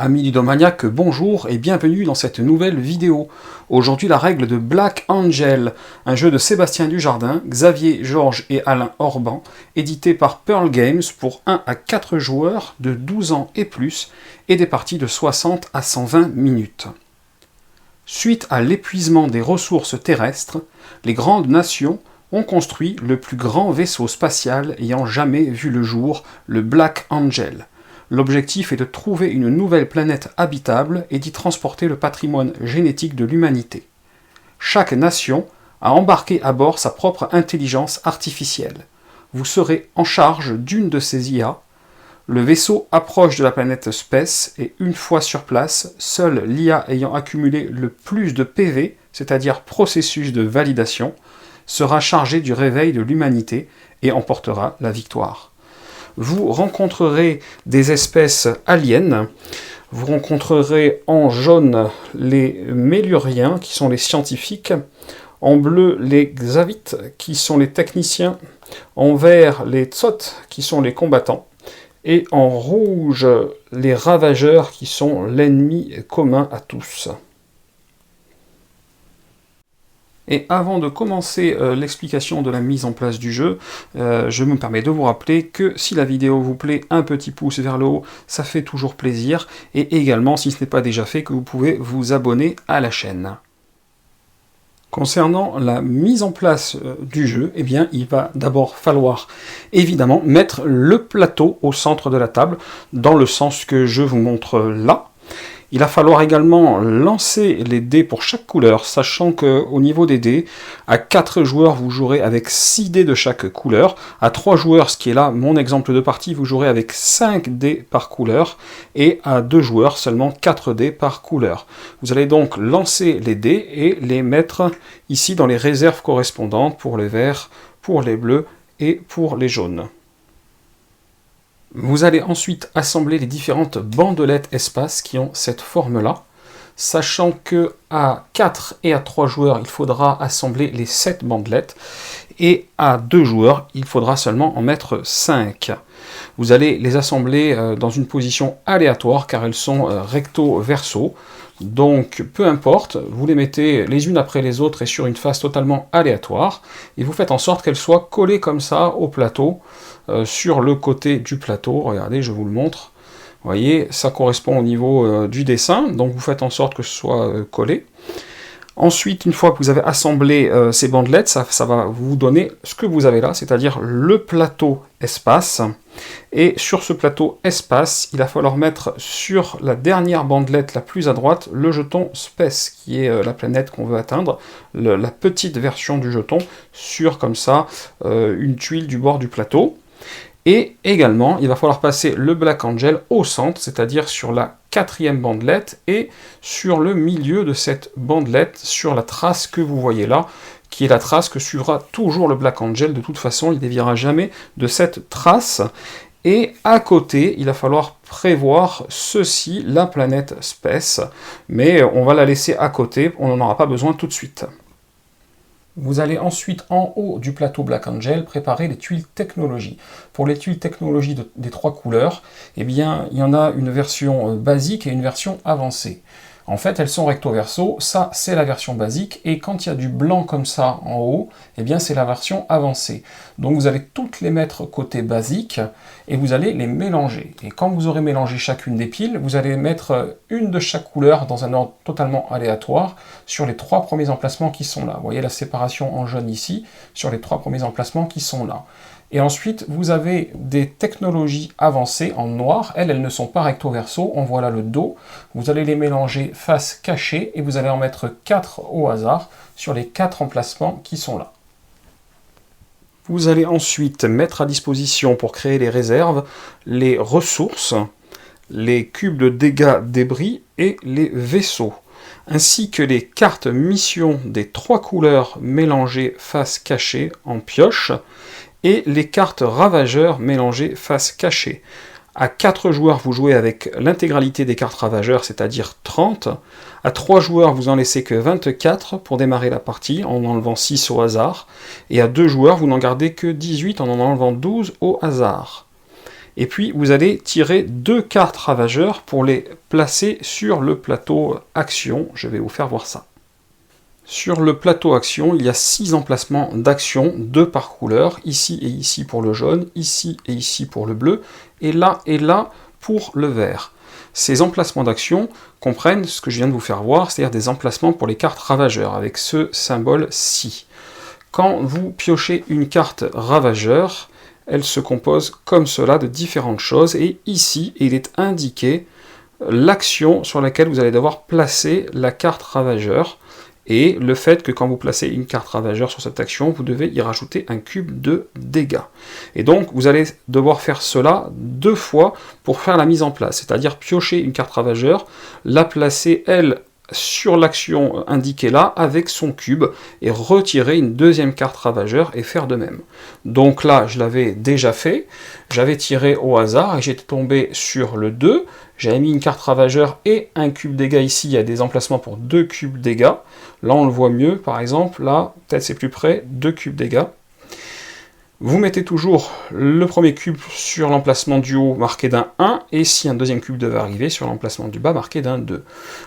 Amis ludomaniaques, bonjour et bienvenue dans cette nouvelle vidéo. Aujourd'hui la règle de Black Angel, un jeu de Sébastien Dujardin, Xavier Georges et Alain Orban, édité par Pearl Games pour 1 à 4 joueurs de 12 ans et plus, et des parties de 60 à 120 minutes. Suite à l'épuisement des ressources terrestres, les grandes nations ont construit le plus grand vaisseau spatial ayant jamais vu le jour, le Black Angel. L'objectif est de trouver une nouvelle planète habitable et d'y transporter le patrimoine génétique de l'humanité. Chaque nation a embarqué à bord sa propre intelligence artificielle. Vous serez en charge d'une de ces IA. Le vaisseau approche de la planète Spèce et une fois sur place, seule l'IA ayant accumulé le plus de PV, c'est-à-dire processus de validation, sera chargée du réveil de l'humanité et emportera la victoire. Vous rencontrerez des espèces aliens, vous rencontrerez en jaune les Méluriens, qui sont les scientifiques, en bleu les Xavites, qui sont les techniciens, en vert les Tsot, qui sont les combattants, et en rouge les Ravageurs, qui sont l'ennemi commun à tous. Et avant de commencer l'explication de la mise en place du jeu, je me permets de vous rappeler que si la vidéo vous plaît, un petit pouce vers le haut, ça fait toujours plaisir, et également, si ce n'est pas déjà fait, que vous pouvez vous abonner à la chaîne. Concernant la mise en place du jeu, eh bien, il va d'abord falloir évidemment mettre le plateau au centre de la table, dans le sens que je vous montre là. Il va falloir également lancer les dés pour chaque couleur, sachant qu'au niveau des dés, à 4 joueurs, vous jouerez avec 6 dés de chaque couleur. À 3 joueurs, ce qui est là mon exemple de partie, vous jouerez avec 5 dés par couleur. Et à 2 joueurs, seulement 4 dés par couleur. Vous allez donc lancer les dés et les mettre ici dans les réserves correspondantes pour les verts, pour les bleus et pour les jaunes. Vous allez ensuite assembler les différentes bandelettes espace qui ont cette forme-là, sachant que à 4 et à 3 joueurs, il faudra assembler les 7 bandelettes, et à 2 joueurs, il faudra seulement en mettre 5. Vous allez les assembler dans une position aléatoire, car elles sont recto-verso, donc peu importe, vous les mettez les unes après les autres et sur une face totalement aléatoire, et vous faites en sorte qu'elles soient collées comme ça au plateau, sur le côté du plateau. Regardez, je vous le montre. Vous voyez, ça correspond au niveau du dessin, donc vous faites en sorte que ce soit collé. Ensuite, une fois que vous avez assemblé ces bandelettes, ça va vous donner ce que vous avez là, c'est-à-dire le plateau espace. Et sur ce plateau espace, il va falloir mettre sur la dernière bandelette la plus à droite le jeton Spèce, qui est la planète qu'on veut atteindre, la petite version du jeton, sur comme ça une tuile du bord du plateau. Et également, il va falloir passer le Black Angel au centre, c'est-à-dire sur la 4e bandelette, et sur le milieu de cette bandelette, sur la trace que vous voyez là, qui est la trace que suivra toujours le Black Angel. De toute façon, il ne déviera jamais de cette trace. Et à côté, il va falloir prévoir ceci, la planète Spèce, mais on va la laisser à côté, on n'en aura pas besoin tout de suite. Vous allez ensuite, en haut du plateau Black Angel, préparer les tuiles technologie. Pour les tuiles technologie des 3 couleurs, eh bien, il y en a une version basique et une version avancée. En fait, elles sont recto-verso, ça c'est la version basique, et quand il y a du blanc comme ça en haut, eh bien c'est la version avancée. Donc vous allez toutes les mettre côté basique, et vous allez les mélanger. Et quand vous aurez mélangé chacune des piles, vous allez mettre une de chaque couleur dans un ordre totalement aléatoire sur les 3 premiers emplacements qui sont là. Vous voyez la séparation en jaune ici, sur les 3 premiers emplacements qui sont là. Et ensuite, vous avez des technologies avancées en noir. Elles ne sont pas recto-verso. On voit là le dos. Vous allez les mélanger face cachée et vous allez en mettre 4 au hasard sur les 4 emplacements qui sont là. Vous allez ensuite mettre à disposition pour créer les réserves les ressources, les cubes de dégâts débris et les vaisseaux, ainsi que les cartes missions des 3 couleurs mélangées face cachée en pioche, et les cartes ravageurs mélangées face cachée. À 4 joueurs, vous jouez avec l'intégralité des cartes ravageurs, c'est-à-dire 30. À 3 joueurs, vous en laissez que 24 pour démarrer la partie, en enlevant 6 au hasard. Et à 2 joueurs, vous n'en gardez que 18 en enlevant 12 au hasard. Et puis vous allez tirer 2 cartes ravageurs pour les placer sur le plateau action. Je vais vous faire voir ça. Sur le plateau action, il y a 6 emplacements d'action, 2 par couleur, ici et ici pour le jaune, ici et ici pour le bleu, et là pour le vert. Ces emplacements d'action comprennent ce que je viens de vous faire voir, c'est-à-dire des emplacements pour les cartes ravageurs, avec ce symbole-ci. Quand vous piochez une carte ravageur, elle se compose comme cela de différentes choses, et ici, il est indiqué l'action sur laquelle vous allez devoir placer la carte ravageur, et le fait que quand vous placez une carte ravageur sur cette action, vous devez y rajouter un cube de dégâts. Et donc, vous allez devoir faire cela 2 fois pour faire la mise en place, c'est-à-dire piocher une carte ravageur, la placer, elle, sur l'action indiquée là, avec son cube, et retirer une deuxième carte ravageur et faire de même. Donc là, je l'avais déjà fait, j'avais tiré au hasard, et j'étais tombé sur le 2, j'avais mis une carte ravageur et un cube dégâts ici, il y a des emplacements pour 2 cubes dégâts, là on le voit mieux, par exemple, là, peut-être c'est plus près, 2 cubes dégâts. Vous mettez toujours le premier cube sur l'emplacement du haut marqué d'un 1, et si un deuxième cube devait arriver, sur l'emplacement du bas marqué d'un 2.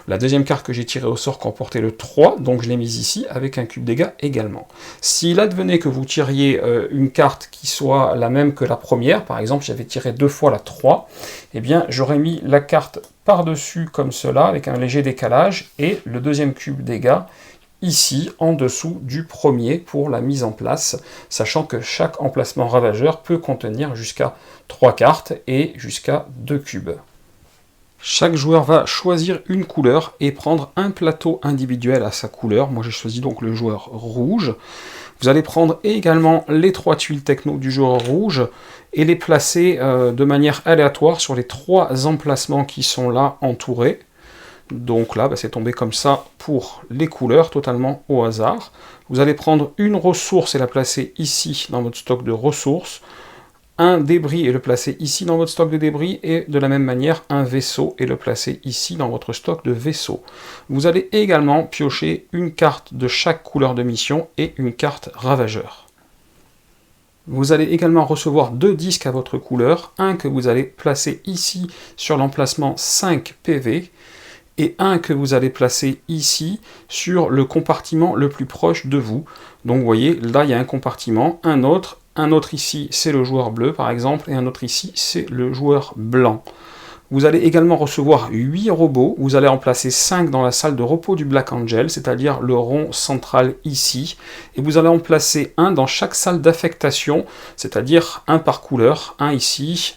La deuxième carte que j'ai tirée au sort comportait le 3, donc je l'ai mise ici, avec un cube dégâts également. S'il advenait que vous tiriez une carte qui soit la même que la première, par exemple j'avais tiré 2 fois la 3, eh bien j'aurais mis la carte par-dessus comme cela, avec un léger décalage, et le deuxième cube dégâts ici, en dessous du premier pour la mise en place, sachant que chaque emplacement ravageur peut contenir jusqu'à 3 cartes et jusqu'à 2 cubes. Chaque joueur va choisir une couleur et prendre un plateau individuel à sa couleur. Moi j'ai choisi donc le joueur rouge. Vous allez prendre également les 3 tuiles techno du joueur rouge et les placer de manière aléatoire sur les 3 emplacements qui sont là entourés. Donc là, c'est tombé comme ça pour les couleurs, totalement au hasard. Vous allez prendre une ressource et la placer ici dans votre stock de ressources, un débris et le placer ici dans votre stock de débris, et de la même manière un vaisseau et le placer ici dans votre stock de vaisseaux. Vous allez également piocher une carte de chaque couleur de mission et une carte ravageur. Vous allez également recevoir 2 disques à votre couleur, un que vous allez placer ici sur l'emplacement 5 PV, et un que vous allez placer ici sur le compartiment le plus proche de vous. Donc vous voyez, là il y a un compartiment, un autre ici c'est le joueur bleu par exemple, et un autre ici c'est le joueur blanc. Vous allez également recevoir 8 robots, vous allez en placer 5 dans la salle de repos du Black Angel, c'est-à-dire le rond central ici, et vous allez en placer un dans chaque salle d'affectation, c'est-à-dire un par couleur, un ici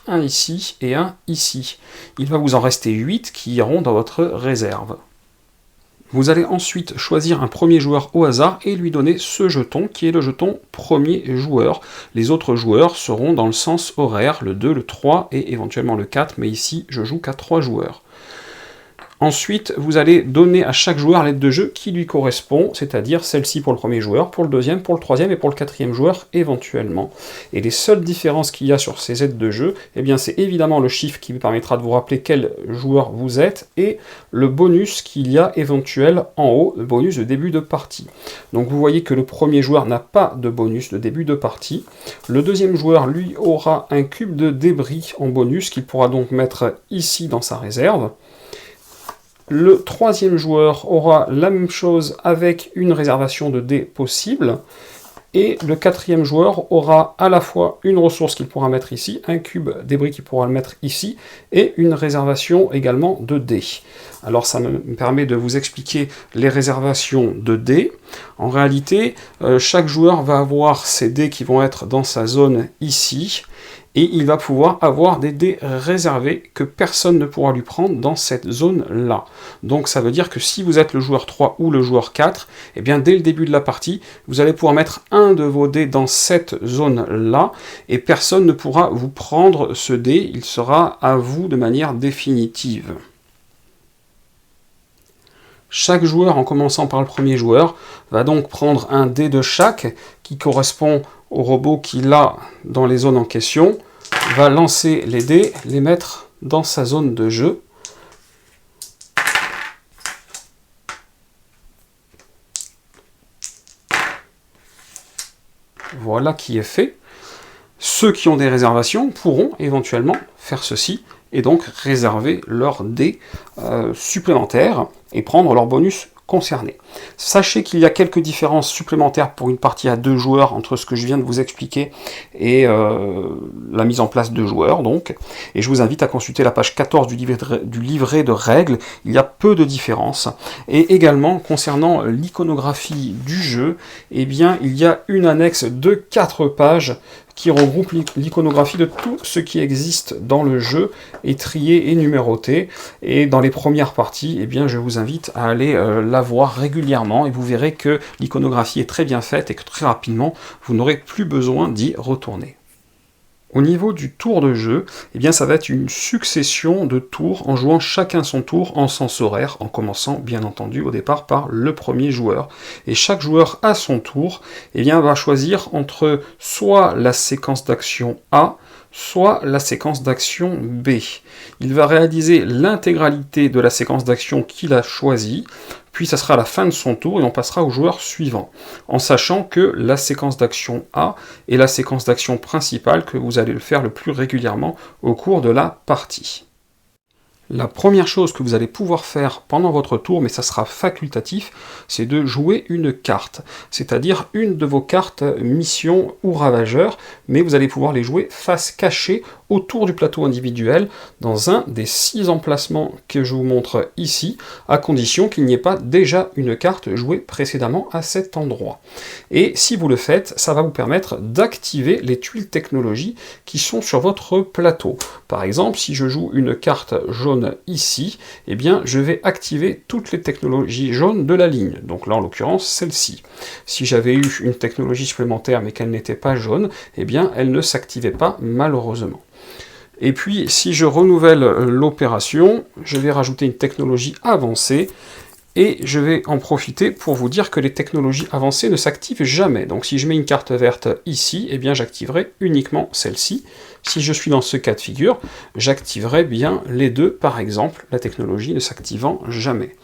et un ici. Il va vous en rester 8 qui iront dans votre réserve. Vous allez ensuite choisir un premier joueur au hasard et lui donner ce jeton qui est le jeton premier joueur. Les autres joueurs seront dans le sens horaire, le 2, le 3 et éventuellement le 4, mais ici je joue qu'à 3 joueurs. Ensuite, vous allez donner à chaque joueur l'aide de jeu qui lui correspond, c'est-à-dire celle-ci pour le premier joueur, pour le deuxième, pour le troisième et pour le quatrième joueur éventuellement. Et les seules différences qu'il y a sur ces aides de jeu, eh bien c'est évidemment le chiffre qui vous permettra de vous rappeler quel joueur vous êtes, et le bonus qu'il y a éventuel en haut, le bonus de début de partie. Donc vous voyez que le premier joueur n'a pas de bonus de début de partie. Le deuxième joueur, lui, aura un cube de débris en bonus qu'il pourra donc mettre ici dans sa réserve. Le troisième joueur aura la même chose avec une réservation de dés possible. Et le quatrième joueur aura à la fois une ressource qu'il pourra mettre ici, un cube débris qu'il pourra le mettre ici, et une réservation également de dés. Alors ça me permet de vous expliquer les réservations de dés. En réalité, chaque joueur va avoir ses dés qui vont être dans sa zone ici, et il va pouvoir avoir des dés réservés que personne ne pourra lui prendre dans cette zone-là. Donc ça veut dire que si vous êtes le joueur 3 ou le joueur 4, eh bien dès le début de la partie, vous allez pouvoir mettre un de vos dés dans cette zone-là, et personne ne pourra vous prendre ce dé, il sera à vous de manière définitive. Chaque joueur, en commençant par le premier joueur, va donc prendre un dé de chaque, qui correspond au robot qu'il a dans les zones en question, va lancer les dés, les mettre dans sa zone de jeu. Voilà qui est fait. Ceux qui ont des réservations pourront éventuellement faire ceci, et donc réserver leurs dés supplémentaires et prendre leur bonus concernés. Sachez qu'il y a quelques différences supplémentaires pour une partie à 2 joueurs entre ce que je viens de vous expliquer et la mise en place de joueurs, donc. Et je vous invite à consulter la page 14 du livret de règles, il y a peu de différences. Et également, concernant l'iconographie du jeu, eh bien, il y a une annexe de 4 pages qui regroupe l'iconographie de tout ce qui existe dans le jeu, et trié et numéroté. Et dans les premières parties, eh bien, je vous invite à aller la voir régulièrement, et vous verrez que l'iconographie est très bien faite et que très rapidement, vous n'aurez plus besoin d'y retourner. Au niveau du tour de jeu, eh bien ça va être une succession de tours en jouant chacun son tour en sens horaire, en commençant bien entendu au départ par le premier joueur. Et chaque joueur à son tour eh bien, va choisir entre soit la séquence d'action A, soit la séquence d'action B. Il va réaliser l'intégralité de la séquence d'action qu'il a choisie, puis ça sera à la fin de son tour et on passera au joueur suivant, en sachant que la séquence d'action A est la séquence d'action principale que vous allez le faire le plus régulièrement au cours de la partie. La première chose que vous allez pouvoir faire pendant votre tour, mais ça sera facultatif, c'est de jouer une carte, c'est-à-dire une de vos cartes mission ou ravageur, mais vous allez pouvoir les jouer face cachée autour du plateau individuel, dans un des 6 emplacements que je vous montre ici, à condition qu'il n'y ait pas déjà une carte jouée précédemment à cet endroit. Et si vous le faites, ça va vous permettre d'activer les tuiles technologie qui sont sur votre plateau. Par exemple, si je joue une carte jaune ici, eh bien je vais activer toutes les technologies jaunes de la ligne, donc là en l'occurrence celle-ci. Si j'avais eu une technologie supplémentaire mais qu'elle n'était pas jaune, eh bien elle ne s'activait pas malheureusement. Et puis si je renouvelle l'opération, je vais rajouter une technologie avancée, et je vais en profiter pour vous dire que les technologies avancées ne s'activent jamais. Donc si je mets une carte verte ici, eh bien j'activerai uniquement celle-ci. Si je suis dans ce cas de figure, j'activerai bien les deux, par exemple, la technologie ne s'activant jamais.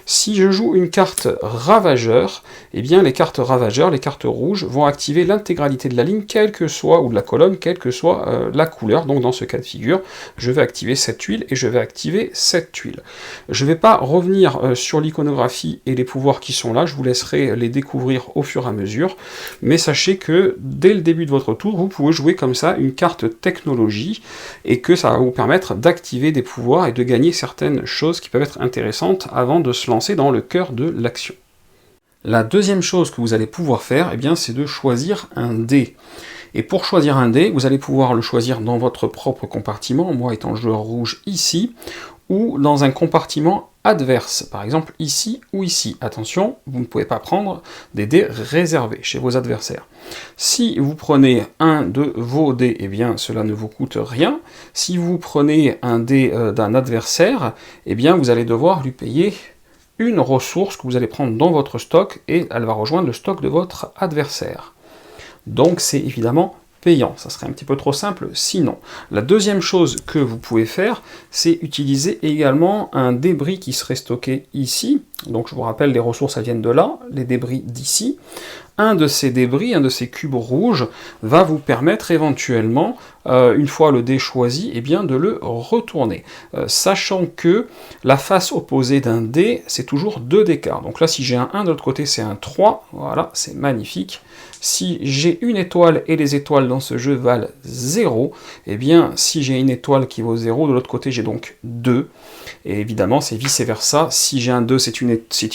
Si je joue une carte ravageur, eh bien les cartes ravageurs, les cartes rouges, vont activer l'intégralité de la ligne, quelle que soit, ou de la colonne, quelle que soit la couleur. Donc dans ce cas de figure, je vais activer cette tuile et je vais activer cette tuile. Je ne vais pas revenir sur l'iconographie et les pouvoirs qui sont là, je vous laisserai les découvrir au fur et à mesure, mais sachez que dès le début de votre tour, vous pouvez jouer comme ça une carte technologie, et que ça va vous permettre d'activer des pouvoirs et de gagner certaines choses qui peuvent être intéressantes avant de se lancer dans le cœur de l'action. La deuxième chose que vous allez pouvoir faire, eh bien, c'est de choisir un dé. Et pour choisir un dé, vous allez pouvoir le choisir dans votre propre compartiment, moi étant le joueur rouge ici, ou dans un compartiment adverse, par exemple ici ou ici. Attention, vous ne pouvez pas prendre des dés réservés chez vos adversaires. Si vous prenez un de vos dés, eh bien cela ne vous coûte rien. Si vous prenez un dé d'un adversaire, eh bien vous allez devoir lui payer une ressource que vous allez prendre dans votre stock, et elle va rejoindre le stock de votre adversaire. Donc c'est évidemment payant, ça serait un petit peu trop simple sinon. La deuxième chose que vous pouvez faire, c'est utiliser également un débris qui serait stocké ici. Donc je vous rappelle, les ressources elles viennent de là, les débris d'ici. Un de ces débris, un de ces cubes rouges, va vous permettre éventuellement, une fois le dé choisi, eh bien de le retourner. Sachant que la face opposée d'un dé, c'est toujours 2 d'écart. Donc là, si j'ai un 1 de l'autre côté, c'est un 3. Voilà, c'est magnifique. Si j'ai une étoile et les étoiles dans ce jeu valent 0, eh bien si j'ai une étoile qui vaut 0, de l'autre côté j'ai donc 2. Et évidemment c'est vice versa, si j'ai un 2 c'est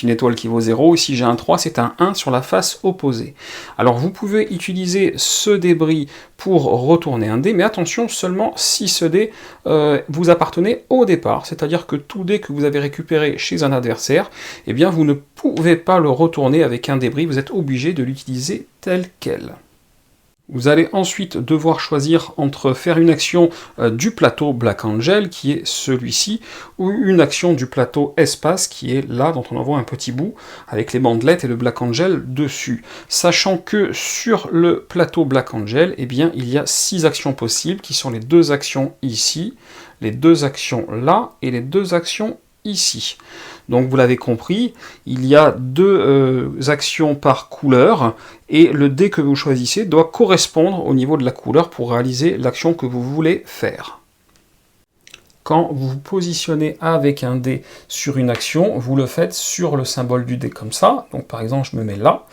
une étoile qui vaut 0, et si j'ai un 3 c'est un 1 sur la face opposée. Alors vous pouvez utiliser ce débris pour retourner un dé, mais attention seulement si ce dé vous appartenait au départ, c'est-à-dire que tout dé que vous avez récupéré chez un adversaire, eh bien vous ne pouvez pas le retourner avec un débris, vous êtes obligé de l'utiliser tel quel. Vous allez ensuite devoir choisir entre faire une action du plateau Black Angel, qui est celui-ci, ou une action du plateau Espace, qui est là, dont on en voit un petit bout, avec les bandelettes et le Black Angel dessus. Sachant que sur le plateau Black Angel, eh bien, il y a 6 actions possibles, qui sont les 2 actions ici, les 2 actions là, et les 2 actions ici. Donc vous l'avez compris, il y a deux actions par couleur, et le dé que vous choisissez doit correspondre au niveau de la couleur pour réaliser l'action que vous voulez faire. Quand vous vous positionnez avec un dé sur une action, vous le faites sur le symbole du dé comme ça. Donc par exemple, je me mets là.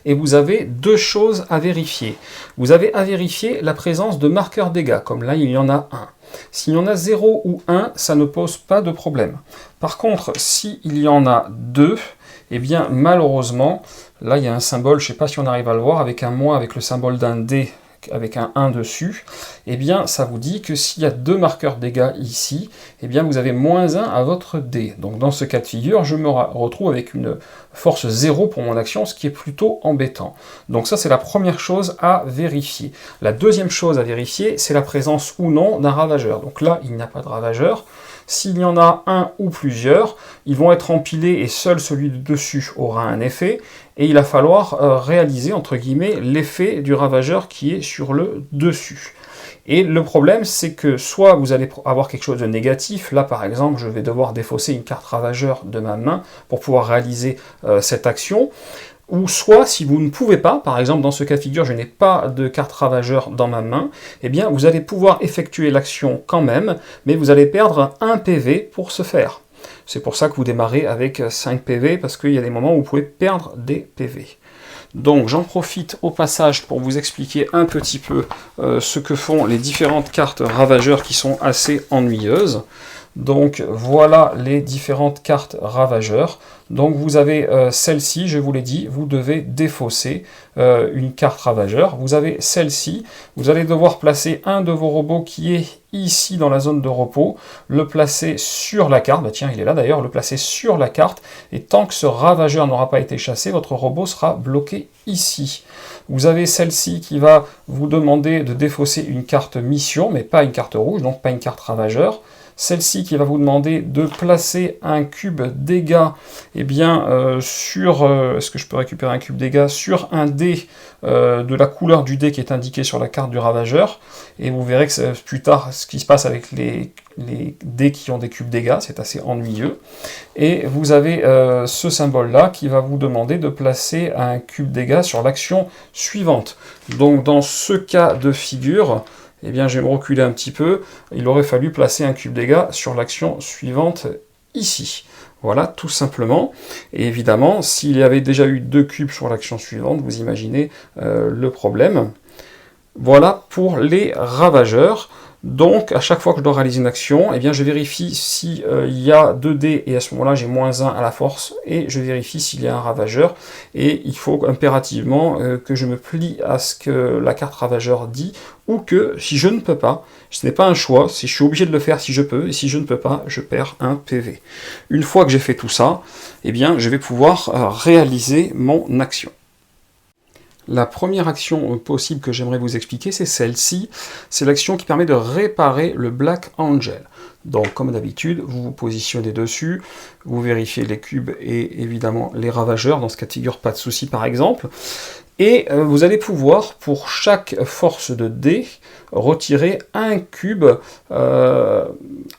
Et vous avez deux choses à vérifier. Vous avez à vérifier la présence de marqueurs dégâts, comme là il y en a un. S'il y en a 0 ou 1, ça ne pose pas de problème. Par contre, s'il y en a 2, eh bien malheureusement, là il y a un symbole, je ne sais pas si on arrive à le voir, avec un moins, avec le symbole d'un dé, avec un 1 dessus, eh bien ça vous dit que s'il y a deux marqueurs dégâts ici, eh bien vous avez moins 1 à votre dé. Donc dans ce cas de figure, je me retrouve avec une force 0 pour mon action, ce qui est plutôt embêtant. Donc ça c'est la première chose à vérifier. La deuxième chose à vérifier, c'est la présence ou non d'un ravageur. Donc là, il n'y a pas de ravageur. S'il y en a un ou plusieurs, ils vont être empilés et seul celui de dessus aura un effet. Et il va falloir réaliser, entre guillemets, l'effet du ravageur qui est sur le dessus. Et le problème, c'est que soit vous allez avoir quelque chose de négatif, là par exemple, je vais devoir défausser une carte ravageur de ma main pour pouvoir réaliser cette action, ou soit si vous ne pouvez pas, par exemple dans ce cas de figure, je n'ai pas de carte ravageur dans ma main, eh bien vous allez pouvoir effectuer l'action quand même, mais vous allez perdre 1 PV pour ce faire. C'est pour ça que vous démarrez avec 5 PV, parce qu'il y a des moments où vous pouvez perdre des PV. Donc j'en profite au passage pour vous expliquer un petit peu ce que font les différentes cartes ravageurs qui sont assez ennuyeuses. Donc voilà les différentes cartes ravageurs. Donc vous avez celle-ci, je vous l'ai dit, vous devez défausser une carte ravageur. Vous avez celle-ci, vous allez devoir placer un de vos robots qui est ici dans la zone de repos, le placer sur la carte, bah tiens il est là d'ailleurs, le placer sur la carte, et tant que ce ravageur n'aura pas été chassé, votre robot sera bloqué ici. Vous avez celle-ci qui va vous demander de défausser une carte mission, mais pas une carte rouge, donc pas une carte ravageur. Celle-ci qui va vous demander de placer un cube dégâts, eh bien, est-ce que je peux récupérer un cube dégâts sur un dé de la couleur du dé qui est indiqué sur la carte du ravageur, et vous verrez que plus tard ce qui se passe avec les dés qui ont des cubes dégâts, c'est assez ennuyeux. Et vous avez ce symbole-là qui va vous demander de placer un cube dégâts sur l'action suivante. Donc dans ce cas de figure, eh bien, je vais me reculer un petit peu, il aurait fallu placer un cube dégâts sur l'action suivante ici. Voilà, tout simplement. Et évidemment, s'il y avait déjà eu 2 cubes sur l'action suivante, vous imaginez le problème. Voilà pour les ravageurs. Donc, à chaque fois que je dois réaliser une action, eh bien, je vérifie s'il y a 2 dés, et à ce moment-là, j'ai moins 1 à la force, et je vérifie s'il y a un ravageur, et il faut impérativement que je me plie à ce que la carte ravageur dit, ou que, si je ne peux pas, ce n'est pas un choix, si je suis obligé de le faire si je peux, et si je ne peux pas, je perds un PV. Une fois que j'ai fait tout ça, eh bien, je vais pouvoir réaliser mon action. La première action possible que j'aimerais vous expliquer, c'est celle-ci. C'est l'action qui permet de réparer le Black Angel. Donc, comme d'habitude, vous vous positionnez dessus, vous vérifiez les cubes et évidemment les ravageurs. Dans ce cas de figure, pas de souci par exemple. Et vous allez pouvoir, pour chaque force de dé, retirer un cube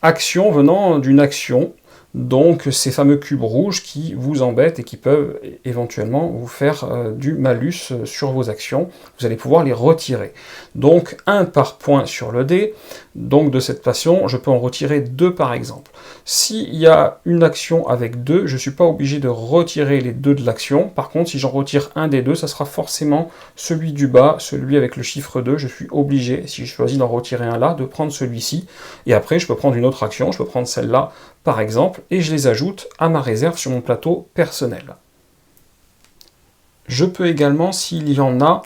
action venant d'une action. Donc ces fameux cubes rouges qui vous embêtent et qui peuvent éventuellement vous faire du malus sur vos actions, vous allez pouvoir les retirer. Donc 1 par point sur le dé, donc de cette façon je peux en retirer 2 par exemple. S'il y a une action avec 2, je ne suis pas obligé de retirer les 2 de l'action, par contre si j'en retire un des 2, ça sera forcément celui du bas, celui avec le chiffre 2, je suis obligé, si je choisis d'en retirer un là, de prendre celui-ci, et après je peux prendre une autre action, je peux prendre celle-là par exemple, et je les ajoute à ma réserve sur mon plateau personnel. Je peux également, s'il y en a,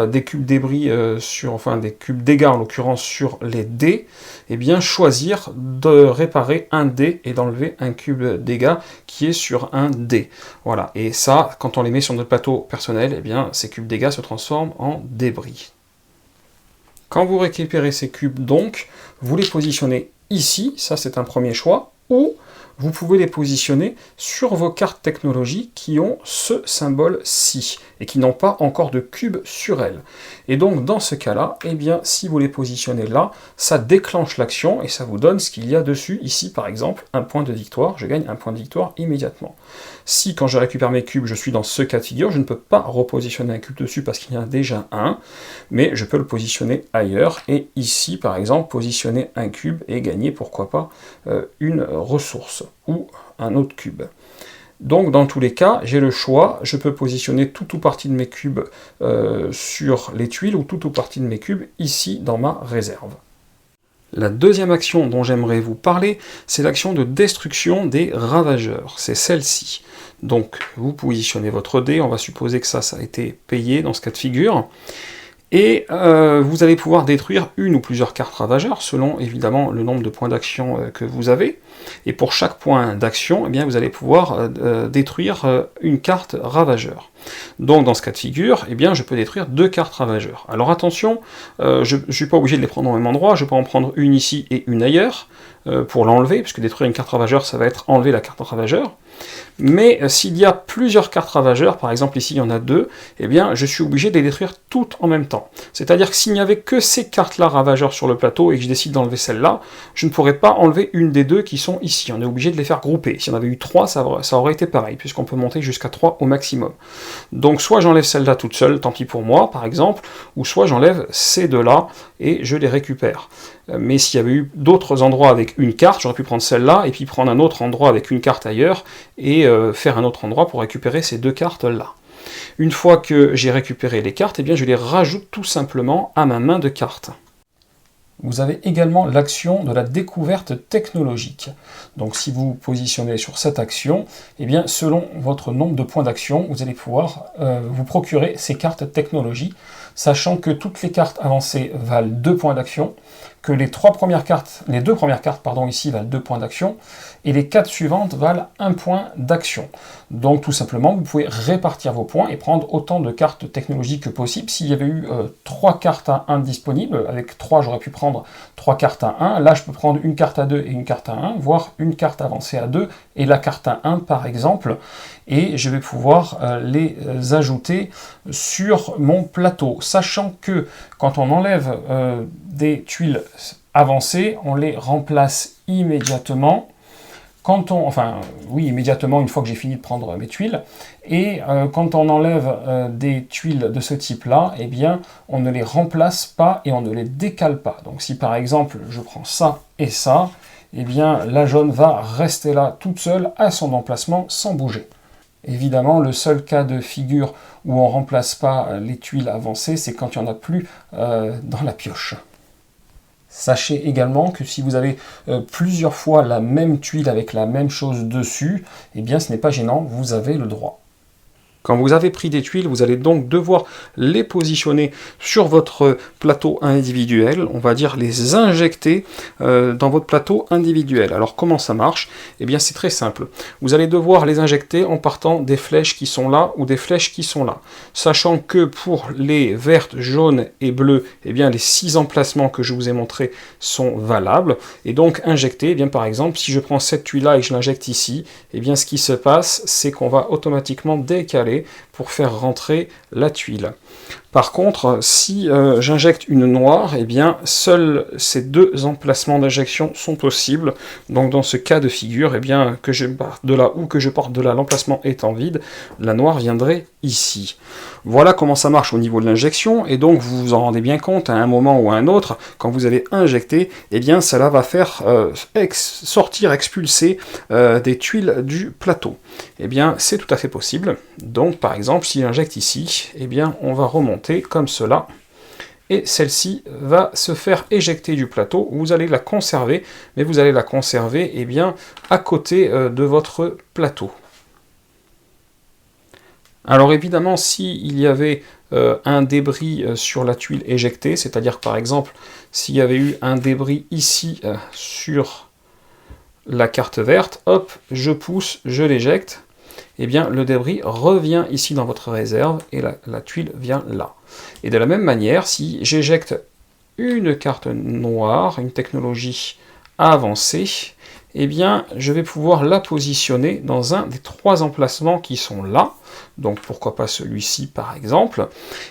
des cubes débris, des cubes dégâts en l'occurrence sur les dés, eh bien choisir de réparer un dé et d'enlever un cube dégâts qui est sur un dé. Voilà, et ça, quand on les met sur notre plateau personnel, eh bien ces cubes dégâts se transforment en débris. Quand vous récupérez ces cubes donc, vous les positionnez ici, ça c'est un premier choix, ou vous pouvez les positionner sur vos cartes technologies qui ont ce symbole-ci, et qui n'ont pas encore de cube sur elles. Et donc dans ce cas-là, eh bien, si vous les positionnez là, ça déclenche l'action, et ça vous donne ce qu'il y a dessus. Ici par exemple, un point de victoire, je gagne un point de victoire immédiatement. Si quand je récupère mes cubes, je suis dans ce cas de figure, je ne peux pas repositionner un cube dessus parce qu'il y en a déjà un, mais je peux le positionner ailleurs, et ici par exemple, positionner un cube et gagner, pourquoi pas, une ressource, ou un autre cube. Donc dans tous les cas, j'ai le choix, je peux positionner tout ou partie de mes cubes sur les tuiles, ou tout ou partie de mes cubes ici dans ma réserve. La deuxième action dont j'aimerais vous parler, c'est l'action de destruction des ravageurs, c'est celle-ci. Donc vous positionnez votre dé, on va supposer que ça a été payé dans ce cas de figure, et vous allez pouvoir détruire une ou plusieurs cartes ravageurs, selon évidemment le nombre de points d'action que vous avez. Et pour chaque point d'action, eh bien, vous allez pouvoir détruire une carte ravageur. Donc dans ce cas de figure, eh bien, je peux détruire 2 cartes ravageurs. Alors attention, je ne suis pas obligé de les prendre au même endroit, je peux en prendre une ici et une ailleurs, pour l'enlever, puisque détruire une carte ravageur, ça va être enlever la carte ravageur. Mais s'il y a plusieurs cartes ravageurs, par exemple ici il y en a 2, eh bien je suis obligé de les détruire toutes en même temps. C'est-à-dire que s'il n'y avait que ces cartes-là ravageurs sur le plateau et que je décide d'enlever celle-là, je ne pourrais pas enlever une des 2 qui sont ici. On est obligé de les faire grouper. Si on avait eu 3, ça aurait été pareil, puisqu'on peut monter jusqu'à 3 au maximum. Donc soit j'enlève celle-là toute seule, tant pis pour moi, par exemple, ou soit j'enlève ces 2-là et je les récupère. Mais s'il y avait eu d'autres endroits avec une carte, j'aurais pu prendre celle-là, et puis prendre un autre endroit avec une carte ailleurs, et faire un autre endroit pour récupérer ces 2 cartes-là. Une fois que j'ai récupéré les cartes, eh bien je les rajoute tout simplement à ma main de cartes. Vous avez également l'action de la découverte technologique. Donc si vous positionnez sur cette action, eh bien selon votre nombre de points d'action, vous allez pouvoir vous procurer ces cartes technologie, sachant que toutes les cartes avancées valent 2 points d'action, que les 2 premières cartes ici valent 2 points d'action, et les 4 suivantes valent 1 point d'action. Donc tout simplement, vous pouvez répartir vos points et prendre autant de cartes technologiques que possible. S'il y avait eu 3 cartes à 1 disponibles, avec 3 j'aurais pu prendre 3 cartes à 1, là je peux prendre une carte à 2 et une carte à 1, voire une carte avancée à 2 et la carte à 1 par exemple, et je vais pouvoir les ajouter sur mon plateau, sachant que quand on enlève des tuiles avancées, on les remplace immédiatement. Immédiatement une fois que j'ai fini de prendre mes tuiles, et quand on enlève des tuiles de ce type-là, eh bien, on ne les remplace pas et on ne les décale pas. Donc si par exemple, je prends ça et ça, eh bien, la jaune va rester là toute seule à son emplacement sans bouger. Évidemment, le seul cas de figure où on ne remplace pas les tuiles avancées, c'est quand il n'y en a plus dans la pioche. Sachez également que si vous avez plusieurs fois la même tuile avec la même chose dessus, eh bien ce n'est pas gênant, vous avez le droit. Quand vous avez pris des tuiles, vous allez donc devoir les positionner sur votre plateau individuel, on va dire les injecter dans votre plateau individuel. Alors comment ça marche? Eh bien c'est très simple. Vous allez devoir les injecter en partant des flèches qui sont là ou des flèches qui sont là. Sachant que pour les vertes, jaunes et bleues, eh bien les 6 emplacements que je vous ai montrés sont valables. Et donc injecter, eh bien par exemple, si je prends cette tuile-là et que je l'injecte ici, eh bien ce qui se passe, c'est qu'on va automatiquement décaler pour faire rentrer la tuile. Par contre, si j'injecte une noire, eh bien, seuls ces 2 emplacements d'injection sont possibles. Donc dans ce cas de figure, eh bien, que je parte de là ou que je parte de là, l'emplacement étant vide, la noire viendrait ici. Voilà comment ça marche au niveau de l'injection, et donc vous vous en rendez bien compte, à un moment ou à un autre, quand vous allez injecter, eh bien, cela va faire expulser des tuiles du plateau. Eh bien, c'est tout à fait possible. Donc, par exemple, si j'injecte ici, eh bien, on va remonter comme cela, et celle-ci va se faire éjecter du plateau. Vous allez la conserver, mais vous allez la conserver, eh bien, à côté de votre plateau. Alors évidemment, s'il y avait un débris sur la tuile éjectée, c'est-à-dire par exemple, s'il y avait eu un débris ici sur la carte verte, hop, je pousse, je l'éjecte, eh bien le débris revient ici dans votre réserve et la tuile vient là. Et de la même manière, si j'éjecte une carte noire, une technologie avancée, eh bien, je vais pouvoir la positionner dans un des 3 emplacements qui sont là. Donc pourquoi pas celui-ci par exemple,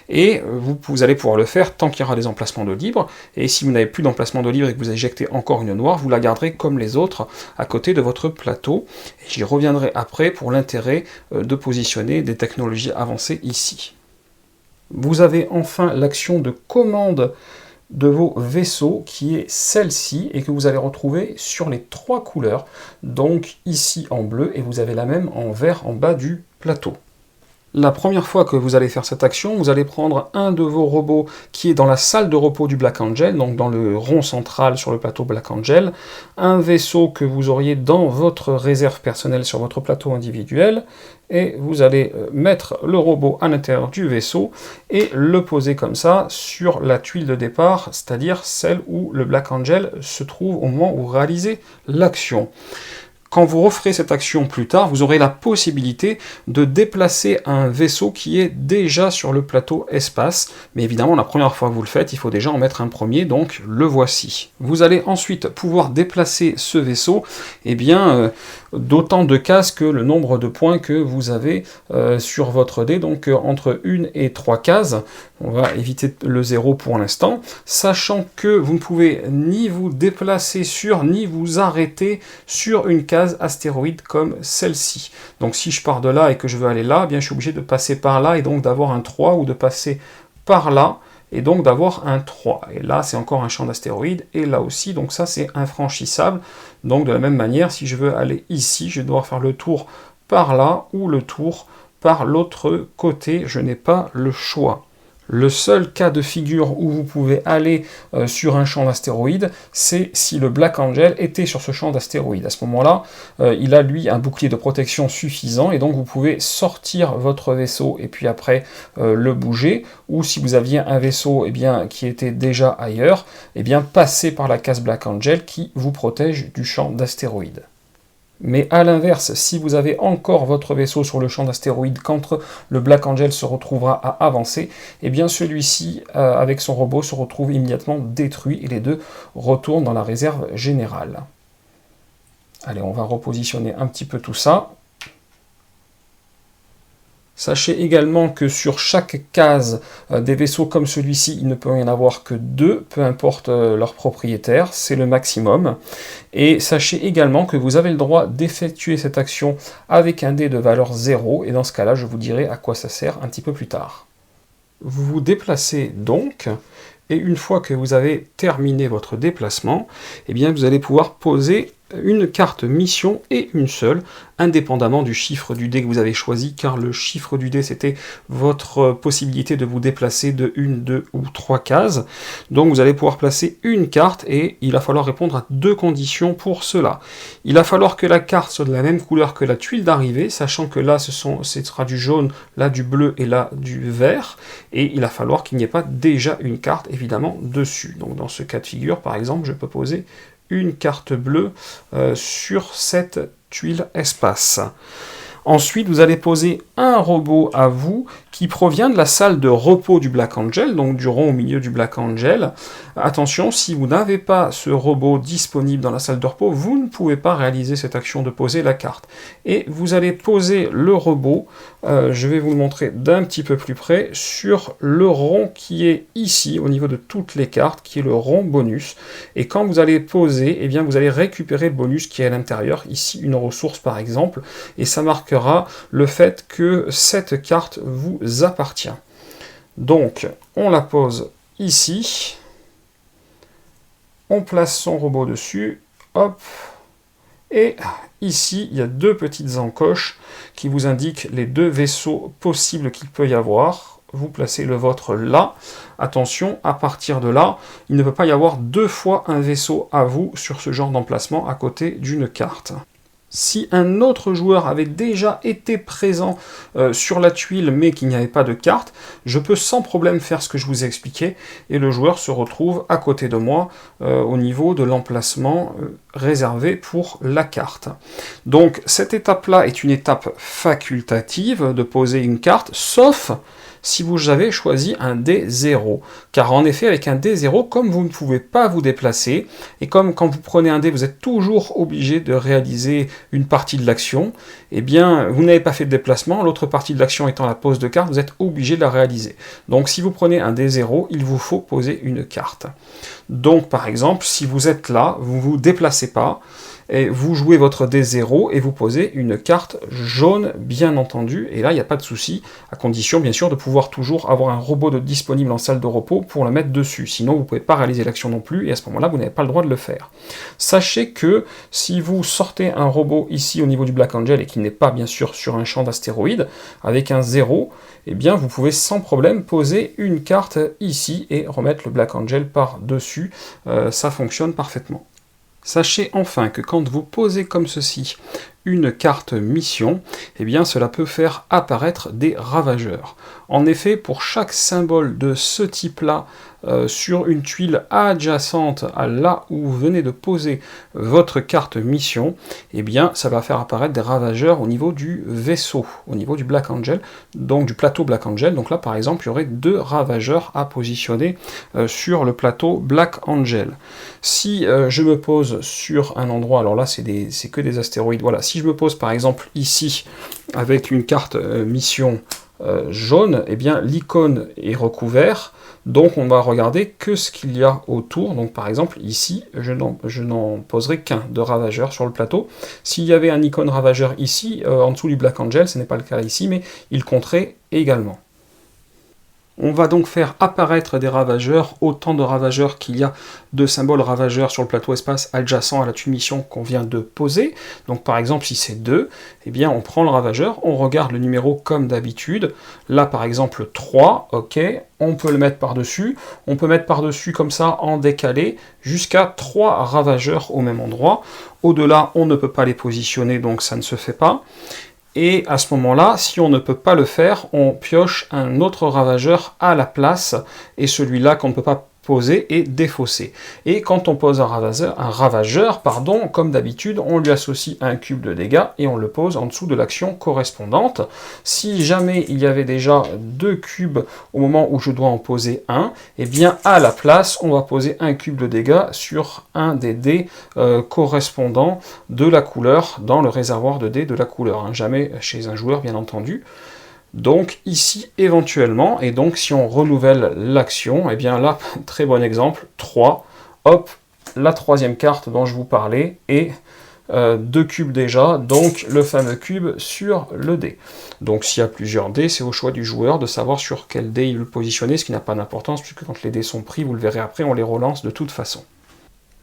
et vous allez pouvoir le faire tant qu'il y aura des emplacements de libre, et si vous n'avez plus d'emplacement de libre et que vous éjectez encore une noire, vous la garderez comme les autres à côté de votre plateau, et j'y reviendrai après pour l'intérêt de positionner des technologies avancées ici. Vous avez enfin l'action de commande de vos vaisseaux qui est celle-ci et que vous allez retrouver sur les 3 couleurs, donc ici en bleu et vous avez la même en vert en bas du plateau. La première fois que vous allez faire cette action, vous allez prendre un de vos robots qui est dans la salle de repos du Black Angel, donc dans le rond central sur le plateau Black Angel, un vaisseau que vous auriez dans votre réserve personnelle sur votre plateau individuel, et vous allez mettre le robot à l'intérieur du vaisseau et le poser comme ça sur la tuile de départ, c'est-à-dire celle où le Black Angel se trouve au moment où vous réalisez l'action. Quand vous referez cette action plus tard, vous aurez la possibilité de déplacer un vaisseau qui est déjà sur le plateau espace. Mais évidemment, la première fois que vous le faites, il faut déjà en mettre un premier, donc le voici. Vous allez ensuite pouvoir déplacer ce vaisseau d'autant de cases que le nombre de points que vous avez sur votre dé, donc entre 1 et 3 cases. On va éviter le 0 pour l'instant, sachant que vous ne pouvez ni vous déplacer sur, ni vous arrêter sur une case astéroïde comme celle-ci. Donc si je pars de là et que je veux aller là, eh bien je suis obligé de passer par là et donc d'avoir un 3, ou de passer par là et donc d'avoir un 3. Et là c'est encore un champ d'astéroïdes, et là aussi, donc ça c'est infranchissable. Donc de la même manière, si je veux aller ici, je vais devoir faire le tour par là ou le tour par l'autre côté, je n'ai pas le choix. Le seul cas de figure où vous pouvez aller sur un champ d'astéroïdes, c'est si le Black Angel était sur ce champ d'astéroïdes. À ce moment-là, il a lui un bouclier de protection suffisant, et donc vous pouvez sortir votre vaisseau et puis après le bouger, ou si vous aviez un vaisseau qui était déjà ailleurs, passer par la case Black Angel qui vous protège du champ d'astéroïdes. Mais à l'inverse, si vous avez encore votre vaisseau sur le champ d'astéroïdes quand le Black Angel se retrouvera à avancer, eh bien celui-ci, avec son robot, se retrouve immédiatement détruit et les deux retournent dans la réserve générale. Allez, on va repositionner un petit peu tout ça. Sachez également que sur chaque case des vaisseaux comme celui-ci, il ne peut y en avoir que 2, peu importe leur propriétaire, c'est le maximum. Et sachez également que vous avez le droit d'effectuer cette action avec un dé de valeur 0, et dans ce cas-là, je vous dirai à quoi ça sert un petit peu plus tard. Vous vous déplacez donc, et une fois que vous avez terminé votre déplacement, eh bien vous allez pouvoir poser une carte mission et une seule, indépendamment du chiffre du dé que vous avez choisi, car le chiffre du dé c'était votre possibilité de vous déplacer de 1, 2 ou 3 cases. Donc vous allez pouvoir placer une carte et il va falloir répondre à 2 conditions pour cela. Il va falloir que la carte soit de la même couleur que la tuile d'arrivée, sachant que là ce sera du jaune, là du bleu et là du vert, et il va falloir qu'il n'y ait pas déjà une carte évidemment dessus. Donc dans ce cas de figure par exemple, je peux poser une carte bleue sur cette tuile espace. Ensuite, vous allez poser un robot à vous qui provient de la salle de repos du Black Angel, donc du rond au milieu du Black Angel. Attention, si vous n'avez pas ce robot disponible dans la salle de repos, vous ne pouvez pas réaliser cette action de poser la carte. Et vous allez poser le robot, je vais vous le montrer d'un petit peu plus près, sur le rond qui est ici, au niveau de toutes les cartes, qui est le rond bonus. Et quand vous allez poser, eh bien, vous allez récupérer le bonus qui est à l'intérieur, ici une ressource par exemple, et ça marquera le fait que cette carte vous appartient. Donc, on la pose ici, on place son robot dessus, hop, et ici, il y a 2 petites encoches qui vous indiquent les 2 vaisseaux possibles qu'il peut y avoir. Vous placez le vôtre là. Attention, à partir de là, il ne peut pas y avoir 2 fois un vaisseau à vous sur ce genre d'emplacement à côté d'une carte. Si un autre joueur avait déjà été présent sur la tuile mais qu'il n'y avait pas de carte, je peux sans problème faire ce que je vous ai expliqué et le joueur se retrouve à côté de moi au niveau de l'emplacement réservé pour la carte. Donc cette étape-là est une étape facultative de poser une carte, sauf si vous avez choisi un dé 0. Car en effet, avec un dé 0, comme vous ne pouvez pas vous déplacer, et comme quand vous prenez un dé, vous êtes toujours obligé de réaliser une partie de l'action, eh bien, vous n'avez pas fait de déplacement, l'autre partie de l'action étant la pose de carte, vous êtes obligé de la réaliser. Donc si vous prenez un dé 0, il vous faut poser une carte. Donc par exemple, si vous êtes là, vous ne vous déplacez pas, et vous jouez votre dé 0 et vous posez une carte jaune, bien entendu, et là il n'y a pas de souci, à condition bien sûr de pouvoir toujours avoir un robot disponible en salle de repos pour le mettre dessus, sinon vous ne pouvez pas réaliser l'action non plus, et à ce moment-là vous n'avez pas le droit de le faire. Sachez que si vous sortez un robot ici au niveau du Black Angel, et qui n'est pas bien sûr sur un champ d'astéroïdes, avec un 0, eh bien vous pouvez sans problème poser une carte ici et remettre le Black Angel par-dessus, ça fonctionne parfaitement. Sachez enfin que quand vous posez comme ceci une carte mission, eh bien cela peut faire apparaître des ravageurs. En effet, pour chaque symbole de ce type-là sur une tuile adjacente à là où vous venez de poser votre carte mission, eh bien ça va faire apparaître des ravageurs au niveau du vaisseau, au niveau du Black Angel, donc du plateau Black Angel. Donc là par exemple, il y aurait 2 ravageurs à positionner sur le plateau Black Angel. Si je me pose sur un endroit, alors là c'est que des astéroïdes, voilà, si je me pose par exemple ici avec une carte mission jaune, eh bien l'icône est recouverte, donc on va regarder que ce qu'il y a autour. Donc par exemple ici, je n'en poserai qu'un de ravageur sur le plateau. S'il y avait un icône ravageur ici, en dessous du Black Angel, ce n'est pas le cas ici, mais il compterait également. On va donc faire apparaître des ravageurs, autant de ravageurs qu'il y a de symboles ravageurs sur le plateau espace adjacent à la tuile mission qu'on vient de poser. Donc par exemple, si c'est 2, eh bien on prend le ravageur, on regarde le numéro comme d'habitude. Là par exemple 3, ok, on peut le mettre par-dessus. On peut mettre par-dessus comme ça en décalé jusqu'à 3 ravageurs au même endroit. Au-delà, on ne peut pas les positionner, donc ça ne se fait pas. Et à ce moment-là, si on ne peut pas le faire, on pioche un autre ravageur à la place, et celui-là qu'on ne peut pas poser est défaussé. Et quand on pose un ravageur, comme d'habitude, on lui associe un cube de dégâts et on le pose en dessous de l'action correspondante. Si jamais il y avait déjà 2 cubes au moment où je dois en poser un, eh bien à la place, on va poser un cube de dégâts sur un des dés correspondants de la couleur, dans le réservoir de dés de la couleur, hein, jamais chez un joueur bien entendu. Donc ici éventuellement, et donc si on renouvelle l'action, et bien là, très bon exemple, 3, hop, la 3e carte dont je vous parlais, et 2 cubes déjà, donc le fameux cube sur le dé. Donc s'il y a plusieurs dés, c'est au choix du joueur de savoir sur quel dé il veut le positionner, ce qui n'a pas d'importance, puisque quand les dés sont pris, vous le verrez après, on les relance de toute façon.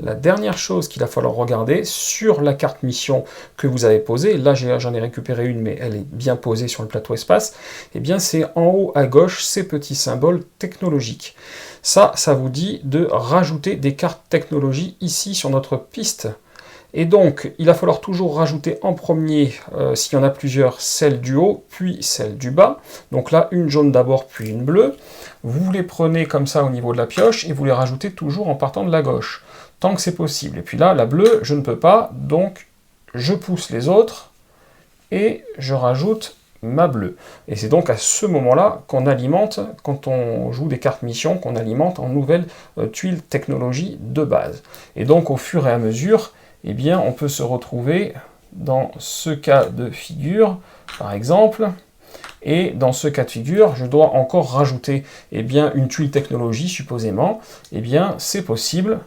La dernière chose qu'il va falloir regarder sur la carte mission que vous avez posée, là j'en ai récupéré une mais elle est bien posée sur le plateau espace, et bien c'est en haut à gauche ces petits symboles technologiques. Ça vous dit de rajouter des cartes technologie ici sur notre piste. Et donc, il va falloir toujours rajouter en premier, s'il y en a plusieurs, celle du haut, puis celle du bas. Donc là, une jaune d'abord, puis une bleue. Vous les prenez comme ça au niveau de la pioche, et vous les rajoutez toujours en partant de la gauche, tant que c'est possible. Et puis là, la bleue, je ne peux pas, donc je pousse les autres, et je rajoute ma bleue. Et c'est donc à ce moment-là qu'on alimente, quand on joue des cartes mission, qu'on alimente en nouvelles tuiles technologie de base. Et donc, au fur et à mesure, eh bien, on peut se retrouver dans ce cas de figure, par exemple, et dans ce cas de figure, je dois encore rajouter eh bien, une tuile technologie, supposément. Eh bien, c'est possible,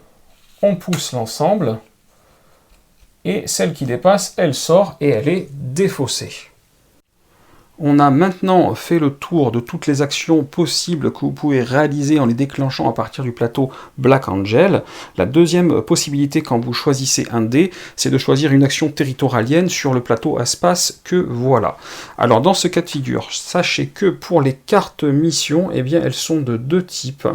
on pousse l'ensemble, et celle qui dépasse, elle sort, et elle est défaussée. On a maintenant fait le tour de toutes les actions possibles que vous pouvez réaliser en les déclenchant à partir du plateau Black Angel. La deuxième possibilité quand vous choisissez un dé, c'est de choisir une action territorialienne sur le plateau espace que voilà. Alors dans ce cas de figure, sachez que pour les cartes missions, eh bien elles sont de 2 types.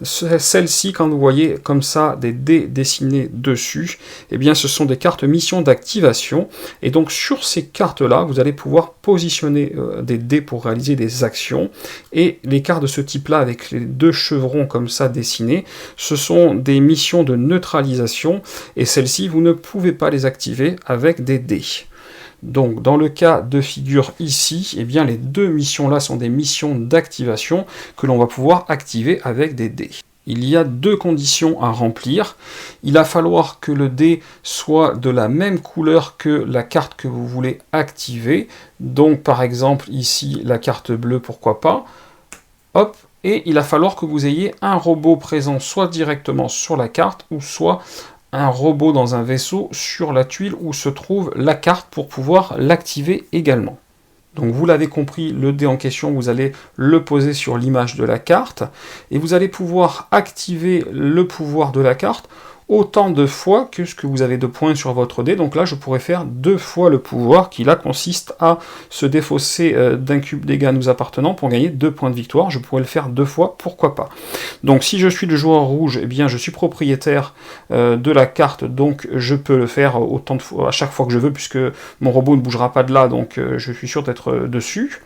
Celles-ci, quand vous voyez comme ça des dés dessinés dessus, eh bien ce sont des cartes missions d'activation. Et donc sur ces cartes-là, vous allez pouvoir positionner des dés pour réaliser des actions, et les cartes de ce type-là, avec les 2 chevrons comme ça dessinés, ce sont des missions de neutralisation, et celles-ci, vous ne pouvez pas les activer avec des dés. Donc dans le cas de figure ici, eh bien les deux missions-là sont des missions d'activation que l'on va pouvoir activer avec des dés. Il y a deux conditions à remplir. Il va falloir que le dé soit de la même couleur que la carte que vous voulez activer. Donc par exemple ici la carte bleue, pourquoi pas. Hop, et il va falloir que vous ayez un robot présent soit directement sur la carte ou soit un robot dans un vaisseau sur la tuile où se trouve la carte pour pouvoir l'activer également. Donc vous l'avez compris, le dé en question, vous allez le poser sur l'image de la carte, et vous allez pouvoir activer le pouvoir de la carte autant de fois que ce que vous avez de points sur votre dé. Donc là, je pourrais faire 2 fois le pouvoir qui là consiste à se défausser d'un cube dégâts nous appartenant pour gagner 2 points de victoire. Je pourrais le faire 2 fois, pourquoi pas. Donc si je suis le joueur rouge, eh bien je suis propriétaire de la carte, donc je peux le faire autant de fois, à chaque fois que je veux, puisque mon robot ne bougera pas de là, donc je suis sûr d'être dessus.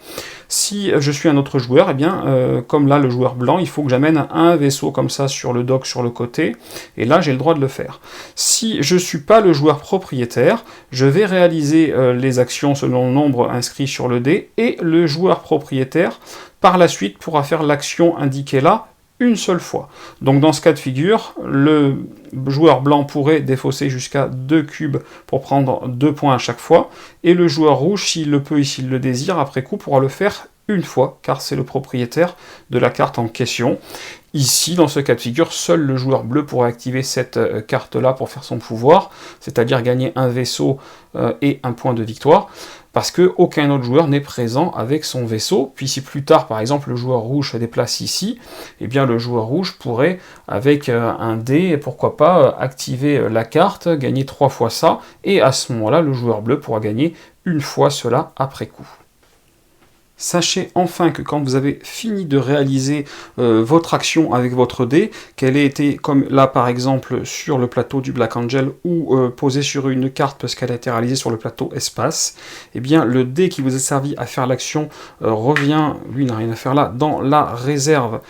Si je suis un autre joueur, eh bien, comme là le joueur blanc, il faut que j'amène un vaisseau comme ça sur le dock sur le côté, et là j'ai le droit de le faire. Si je ne suis pas le joueur propriétaire, je vais réaliser les actions selon le nombre inscrit sur le dé, et le joueur propriétaire, par la suite, pourra faire l'action indiquée là, une seule fois. Donc dans ce cas de figure, le joueur blanc pourrait défausser jusqu'à 2 cubes pour prendre 2 points à chaque fois, et le joueur rouge, s'il le peut et s'il le désire, après coup, pourra le faire une fois, car c'est le propriétaire de la carte en question. Ici, dans ce cas de figure, seul le joueur bleu pourra activer cette carte-là pour faire son pouvoir, c'est-à-dire gagner un vaisseau et un point de victoire, parce qu'aucun autre joueur n'est présent avec son vaisseau. Puis si plus tard, par exemple, le joueur rouge se déplace ici, eh bien le joueur rouge pourrait, avec un dé, pourquoi pas, activer la carte, gagner 3 fois ça, et à ce moment-là, le joueur bleu pourra gagner une fois cela après coup. Sachez enfin que quand vous avez fini de réaliser votre action avec votre dé, qu'elle ait été comme là par exemple sur le plateau du Black Angel ou posée sur une carte parce qu'elle a été réalisée sur le plateau espace, eh bien le dé qui vous a servi à faire l'action revient, lui n'a rien à faire là, dans la réserve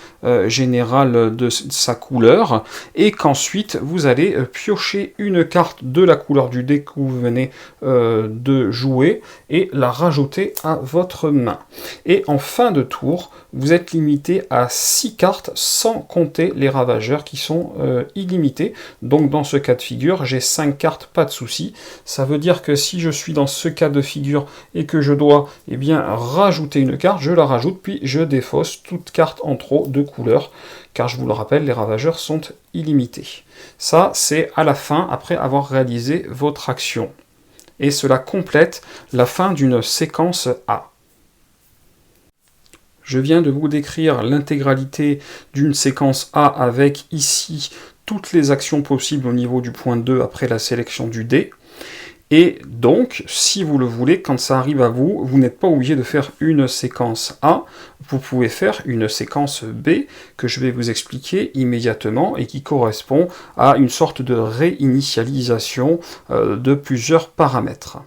générale de sa couleur, et qu'ensuite vous allez piocher une carte de la couleur du dé que vous venez de jouer et la rajouter à votre main. Et en fin de tour, vous êtes limité à 6 cartes sans compter les ravageurs qui sont illimités. Donc dans ce cas de figure, j'ai 5 cartes, pas de souci. Ça veut dire que si je suis dans ce cas de figure et que je dois rajouter une carte, je la rajoute, puis je défausse toute carte en trop de couleur, car je vous le rappelle, les ravageurs sont illimités. Ça, c'est à la fin, après avoir réalisé votre action. Et cela complète la fin d'une séquence A. Je viens de vous décrire l'intégralité d'une séquence A avec ici toutes les actions possibles au niveau du point 2 après la sélection du dé. Et donc, si vous le voulez, quand ça arrive à vous, vous n'êtes pas obligé de faire une séquence A, vous pouvez faire une séquence B que je vais vous expliquer immédiatement et qui correspond à une sorte de réinitialisation de plusieurs paramètres.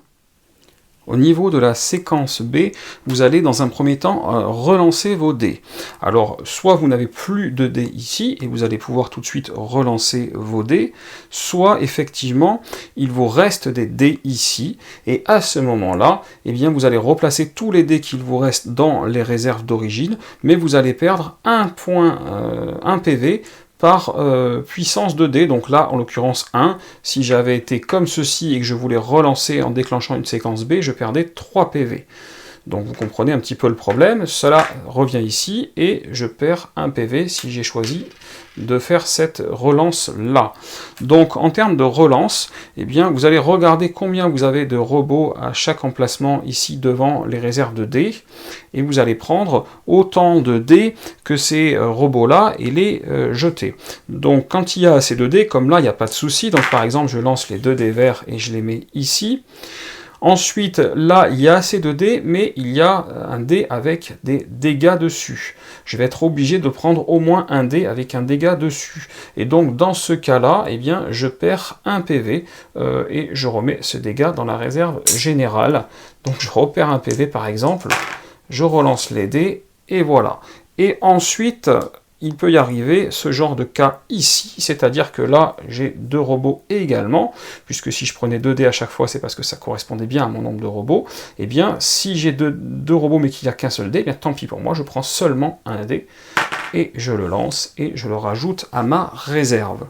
Au niveau de la séquence B, vous allez dans un premier temps relancer vos dés. Alors, soit vous n'avez plus de dés ici, et vous allez pouvoir tout de suite relancer vos dés, soit effectivement, il vous reste des dés ici, et à ce moment-là, eh bien, vous allez replacer tous les dés qu'il vous reste dans les réserves d'origine, mais vous allez perdre un point, un PV, par puissance de dés, donc là en l'occurrence 1, si j'avais été comme ceci et que je voulais relancer en déclenchant une séquence B, je perdais 3 PV. Donc vous comprenez un petit peu le problème, cela revient ici, et je perds 1 PV si j'ai choisi de faire cette relance-là. Donc en termes de relance, eh bien, vous allez regarder combien vous avez de robots à chaque emplacement ici devant les réserves de dés, et vous allez prendre autant de dés que ces robots-là et les jeter. Donc quand il y a assez de dés, comme là, il n'y a pas de souci, donc par exemple, je lance les 2 dés verts et je les mets ici. Ensuite, là, il y a assez de dés, mais il y a un dé avec des dégâts dessus. Je vais être obligé de prendre au moins un dé avec un dégât dessus. Et donc, dans ce cas-là, eh bien, je perds un PV et je remets ce dégât dans la réserve générale. Donc, je repère un PV, par exemple, je relance les dés, et voilà. Et ensuite, il peut y arriver ce genre de cas ici, c'est-à-dire que là, j'ai 2 robots également, puisque si je prenais 2 dés à chaque fois, c'est parce que ça correspondait bien à mon nombre de robots. Eh bien, si j'ai deux robots mais qu'il n'y a qu'un seul dé, eh bien tant pis pour moi, je prends seulement un dé, et je le lance, et je le rajoute à ma réserve.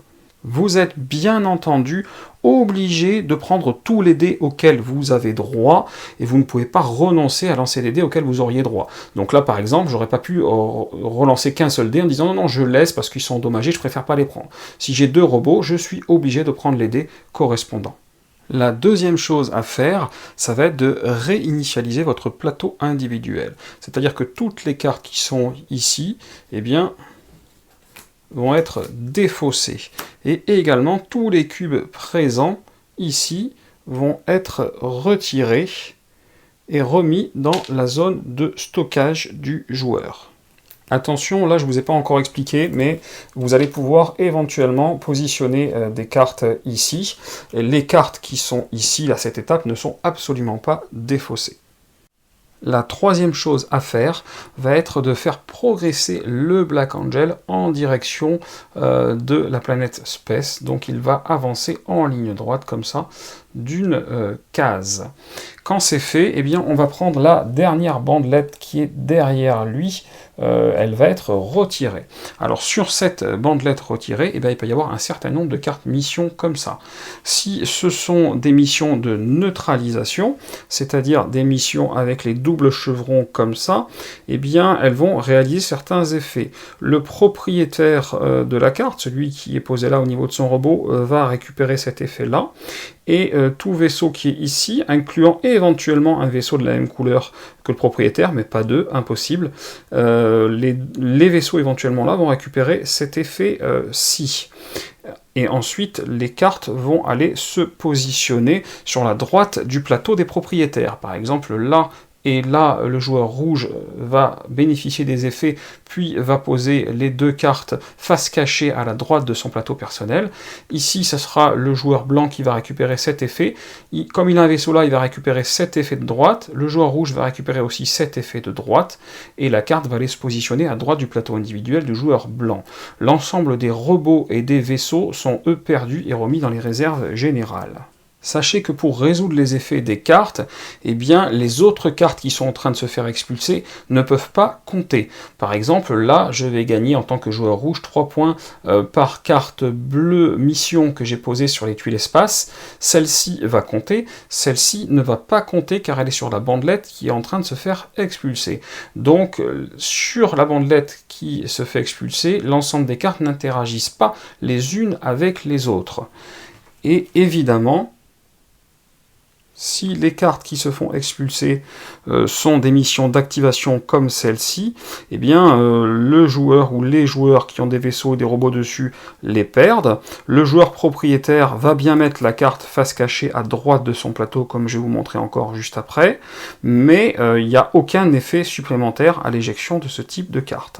Vous êtes bien entendu obligé de prendre tous les dés auxquels vous avez droit, et vous ne pouvez pas renoncer à lancer les dés auxquels vous auriez droit. Donc là, par exemple, j'aurais pas pu relancer qu'un seul dé en disant non, je laisse parce qu'ils sont endommagés, je préfère pas les prendre. Si j'ai 2 robots, je suis obligé de prendre les dés correspondants. La deuxième chose à faire, ça va être de réinitialiser votre plateau individuel. C'est-à-dire que toutes les cartes qui sont ici, eh bien, vont être défaussés. Et également, tous les cubes présents ici vont être retirés et remis dans la zone de stockage du joueur. Attention, là je ne vous ai pas encore expliqué, mais vous allez pouvoir éventuellement positionner des cartes ici. Et les cartes qui sont ici, à cette étape, ne sont absolument pas défaussées. La troisième chose à faire va être de faire progresser le Black Angel en direction de la planète Space. Donc il va avancer en ligne droite comme ça d'une case. Quand c'est fait, eh bien, on va prendre la dernière bandelette qui est derrière lui. Elle va être retirée. Alors sur cette bandelette retirée, eh bien, il peut y avoir un certain nombre de cartes missions comme ça. Si ce sont des missions de neutralisation, c'est-à-dire des missions avec les doubles chevrons comme ça, eh bien elles vont réaliser certains effets. Le propriétaire de la carte, celui qui est posé là au niveau de son robot, va récupérer cet effet-là. Et tout vaisseau qui est ici, incluant éventuellement un vaisseau de la même couleur que le propriétaire, mais pas 2, impossible, les vaisseaux éventuellement là vont récupérer cet effet-ci. Et ensuite, les cartes vont aller se positionner sur la droite du plateau des propriétaires. Par exemple, là, et là, le joueur rouge va bénéficier des effets, puis va poser les 2 cartes face cachée à la droite de son plateau personnel. Ici, ce sera le joueur blanc qui va récupérer cet effet. Comme il a un vaisseau là, il va récupérer cet effet de droite. Le joueur rouge va récupérer aussi cet effet de droite. Et la carte va aller se positionner à droite du plateau individuel du joueur blanc. L'ensemble des robots et des vaisseaux sont, eux, perdus et remis dans les réserves générales. Sachez que pour résoudre les effets des cartes, eh bien, les autres cartes qui sont en train de se faire expulser ne peuvent pas compter. Par exemple, là, je vais gagner en tant que joueur rouge 3 points par carte bleue mission que j'ai posée sur les tuiles espace. Celle-ci va compter, celle-ci ne va pas compter car elle est sur la bandelette qui est en train de se faire expulser. Donc, sur la bandelette qui se fait expulser, l'ensemble des cartes n'interagissent pas les unes avec les autres. Et évidemment, si les cartes qui se font expulser sont des missions d'activation comme celle-ci, eh bien le joueur ou les joueurs qui ont des vaisseaux et des robots dessus les perdent. Le joueur propriétaire va bien mettre la carte face cachée à droite de son plateau, comme je vais vous montrer encore juste après, mais il n'y a aucun effet supplémentaire à l'éjection de ce type de carte.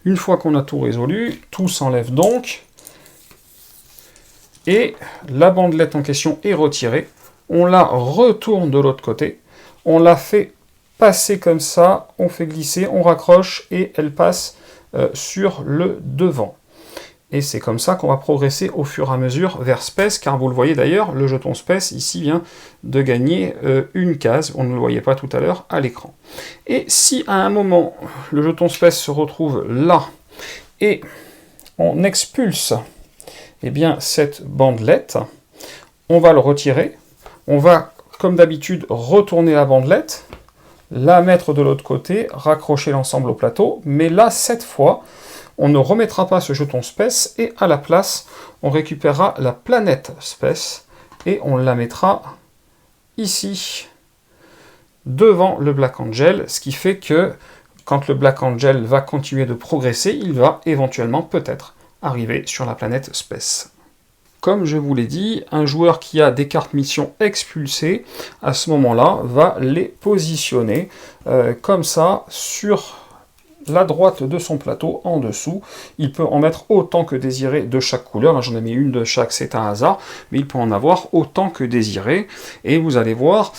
Une fois qu'on a tout résolu, tout s'enlève donc, et la bandelette en question est retirée. On la retourne de l'autre côté, on la fait passer comme ça, on fait glisser, on raccroche et elle passe sur le devant. Et c'est comme ça qu'on va progresser au fur et à mesure vers Space, car vous le voyez d'ailleurs, le jeton Space ici vient de gagner une case, on ne le voyait pas tout à l'heure à l'écran. Et si à un moment le jeton Space se retrouve là et on expulse eh bien, cette bandelette, on va le retirer. On va, comme d'habitude, retourner la bandelette, la mettre de l'autre côté, raccrocher l'ensemble au plateau, mais là, cette fois, on ne remettra pas ce jeton Space, et à la place, on récupérera la planète Space, et on la mettra ici, devant le Black Angel, ce qui fait que, quand le Black Angel va continuer de progresser, il va éventuellement, peut-être, arriver sur la planète Space. Comme je vous l'ai dit, un joueur qui a des cartes mission expulsées, à ce moment-là, va les positionner comme ça sur la droite de son plateau, en dessous. Il peut en mettre autant que désiré de chaque couleur. Là, j'en ai mis une de chaque, c'est un hasard, mais il peut en avoir autant que désiré. Et vous allez voir,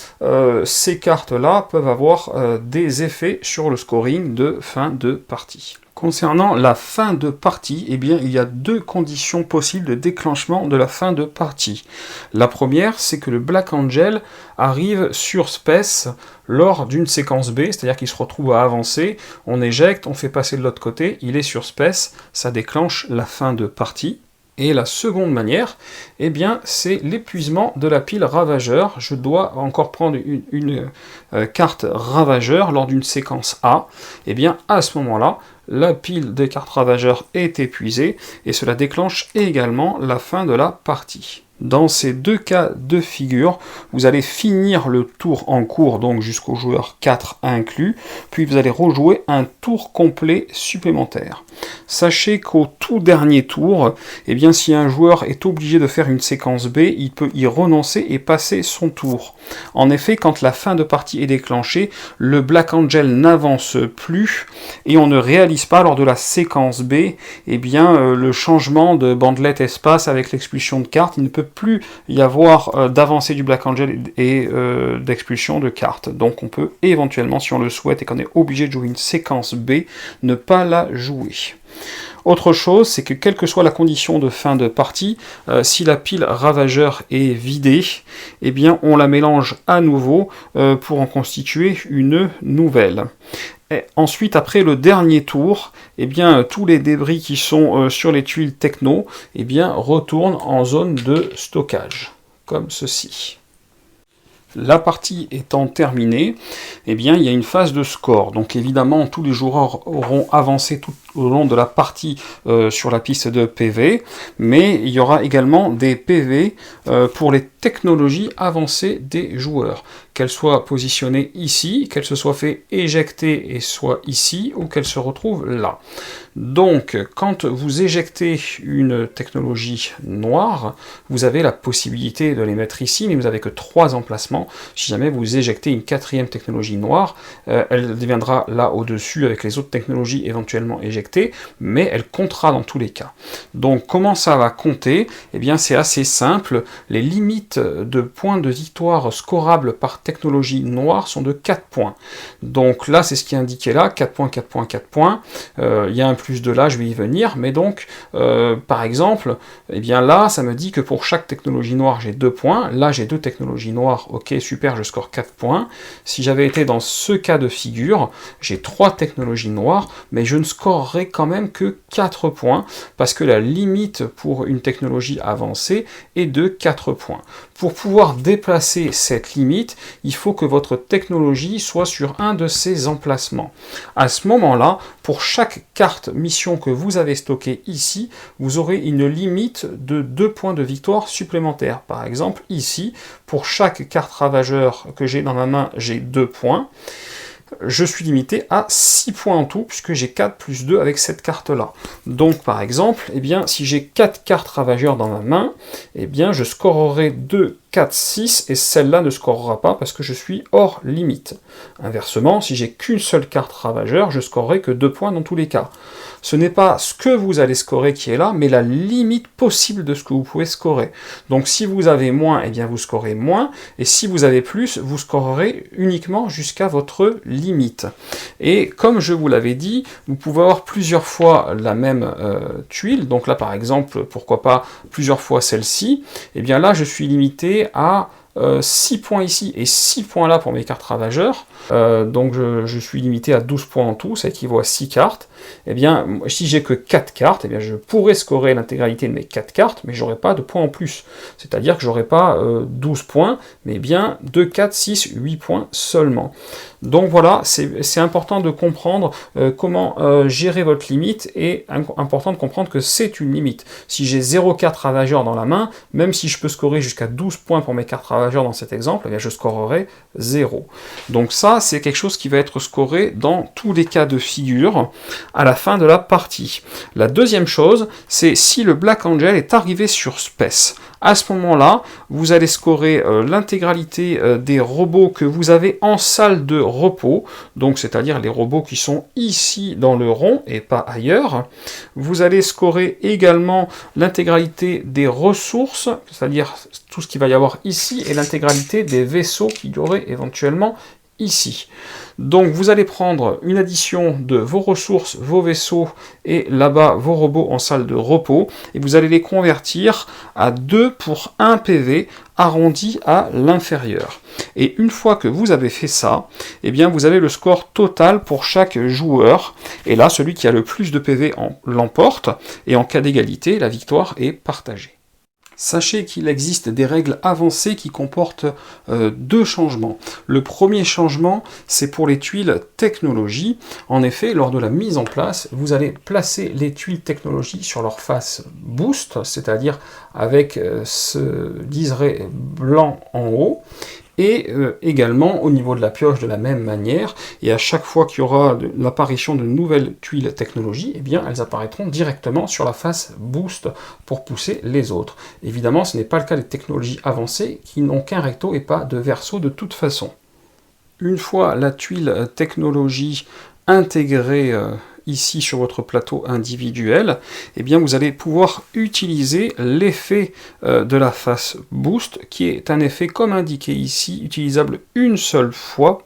ces cartes-là peuvent avoir des effets sur le scoring de fin de partie. Concernant la fin de partie, eh bien, il y a deux conditions possibles de déclenchement de la fin de partie. La première, c'est que le Black Angel arrive sur Space lors d'une séquence B, c'est-à-dire qu'il se retrouve à avancer, on éjecte, on fait passer de l'autre côté, il est sur Space, ça déclenche la fin de partie. Et la seconde manière, eh bien, c'est l'épuisement de la pile ravageur. Je dois encore prendre une carte ravageur lors d'une séquence A. Eh bien, à ce moment-là, la pile des cartes ravageurs est épuisée et cela déclenche également la fin de la partie. Dans ces deux cas de figure, vous allez finir le tour en cours, donc jusqu'au joueur 4 inclus, puis vous allez rejouer un tour complet supplémentaire. Sachez qu'au tout dernier tour, eh bien, si un joueur est obligé de faire une séquence B, il peut y renoncer et passer son tour. En effet, quand la fin de partie est déclenchée, le Black Angel n'avance plus et on ne réalise pas lors de la séquence B eh bien, le changement de bandelette espace avec l'expulsion de cartes. Il ne peut plus y avoir d'avancée du Black Angel et d'expulsion de cartes. Donc on peut éventuellement, si on le souhaite et qu'on est obligé de jouer une séquence B, ne pas la jouer. Autre chose, c'est que quelle que soit la condition de fin de partie, si la pile ravageur est vidée, eh bien on la mélange à nouveau pour en constituer une nouvelle. Et ensuite, après le dernier tour, eh bien, tous les débris qui sont sur les tuiles techno eh bien, retournent en zone de stockage, comme ceci. La partie étant terminée, eh bien, il y a une phase de score. Donc évidemment, tous les joueurs auront avancé tout au long de la partie sur la piste de PV, mais il y aura également des PV pour les technologies avancées des joueurs. Qu'elles soient positionnées ici, qu'elles se soient fait éjecter et soient ici, ou qu'elles se retrouvent là. Donc, quand vous éjectez une technologie noire, vous avez la possibilité de les mettre ici, mais vous n'avez que 3 emplacements. Si jamais vous éjectez une 4e technologie noire, elle deviendra là au-dessus avec les autres technologies éventuellement éjectées, mais elle comptera dans tous les cas. Donc, comment ça va compter? Eh bien, c'est assez simple. Les limites de points de victoire scorables par technologie noire sont de 4 points. Donc là, c'est ce qui est indiqué là, 4 points, 4 points, 4 points. Il y a un plus de là, je vais y venir, mais donc, par exemple, eh bien là, ça me dit que pour chaque technologie noire, j'ai 2 points. Là, j'ai 2 technologies noires, ok, super, je score 4 points. Si j'avais été dans ce cas de figure, j'ai 3 technologies noires, mais je ne scorerais quand même que 4 points, parce que la limite pour une technologie avancée est de 4 points. Pour pouvoir déplacer cette limite, il faut que votre technologie soit sur un de ces emplacements. À ce moment-là, pour chaque carte mission que vous avez stockée ici, vous aurez une limite de 2 points de victoire supplémentaires. Par exemple, ici, pour chaque carte ravageur que j'ai dans ma main, j'ai 2 points. Je suis limité à 6 points en tout, puisque j'ai 4 plus 2 avec cette carte-là. Donc, par exemple, eh bien, si j'ai 4 cartes ravageurs dans ma main, eh bien, je scorerai 2, 4, 6, et celle-là ne scorera pas parce que je suis hors limite. Inversement, si j'ai qu'une seule carte ravageur, je scorerai que 2 points dans tous les cas. Ce n'est pas ce que vous allez scorer qui est là, mais la limite possible de ce que vous pouvez scorer. Donc si vous avez moins, eh bien vous scorez moins, et si vous avez plus, vous scorerez uniquement jusqu'à votre limite. Et comme je vous l'avais dit, vous pouvez avoir plusieurs fois la même tuile, donc là par exemple, pourquoi pas plusieurs fois celle-ci, et bien là je suis limité à 6 points ici et 6 points là pour mes cartes ravageurs, donc je suis limité à 12 points en tout, ça équivaut à 6 cartes. Eh bien, si j'ai que 4 cartes, eh bien, je pourrais scorer l'intégralité de mes 4 cartes, mais j'aurai pas de points en plus. C'est-à-dire que j'aurai pas 12 points, mais bien 2, 4, 6, 8 points seulement. Donc voilà, c'est important de comprendre comment gérer votre limite, et important de comprendre que c'est une limite. Si j'ai 0 cartes ravageurs dans la main, même si je peux scorer jusqu'à 12 points pour mes cartes ravageurs dans cet exemple, eh bien, je scorerai 0. Donc ça, c'est quelque chose qui va être scoré dans tous les cas de figure à la fin de la partie. La deuxième chose, c'est si le Black Angel est arrivé sur Space. À ce moment-là, vous allez scorer l'intégralité des robots que vous avez en salle de repos, donc c'est-à-dire les robots qui sont ici dans le rond et pas ailleurs. Vous allez scorer également l'intégralité des ressources, c'est-à-dire tout ce qu'il va y avoir ici, et l'intégralité des vaisseaux qu'il y aurait éventuellement ici. Donc vous allez prendre une addition de vos ressources, vos vaisseaux et là-bas vos robots en salle de repos et vous allez les convertir à 2 pour 1 PV arrondi à l'inférieur. Et une fois que vous avez fait ça, eh bien vous avez le score total pour chaque joueur et là celui qui a le plus de PV l'emporte et en cas d'égalité la victoire est partagée. Sachez qu'il existe des règles avancées qui comportent 2 changements. Le premier changement, c'est pour les tuiles technologie. En effet, lors de la mise en place, vous allez placer les tuiles technologie sur leur face boost, c'est-à-dire avec ce liseré blanc en haut, et également au niveau de la pioche de la même manière, et à chaque fois qu'il y aura l'apparition de nouvelles tuiles technologie, eh bien elles apparaîtront directement sur la face boost pour pousser les autres. Évidemment, ce n'est pas le cas des technologies avancées qui n'ont qu'un recto et pas de verso de toute façon. Une fois la tuile technologie intégrée ici sur votre plateau individuel, eh bien vous allez pouvoir utiliser l'effet de la face boost, qui est un effet comme indiqué ici, utilisable une seule fois,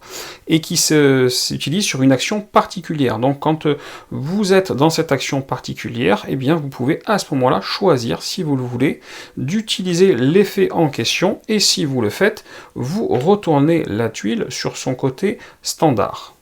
et qui s'utilise sur une action particulière. Donc quand vous êtes dans cette action particulière, eh bien vous pouvez à ce moment-là choisir, si vous le voulez, d'utiliser l'effet en question, et si vous le faites, vous retournez la tuile sur son côté standard.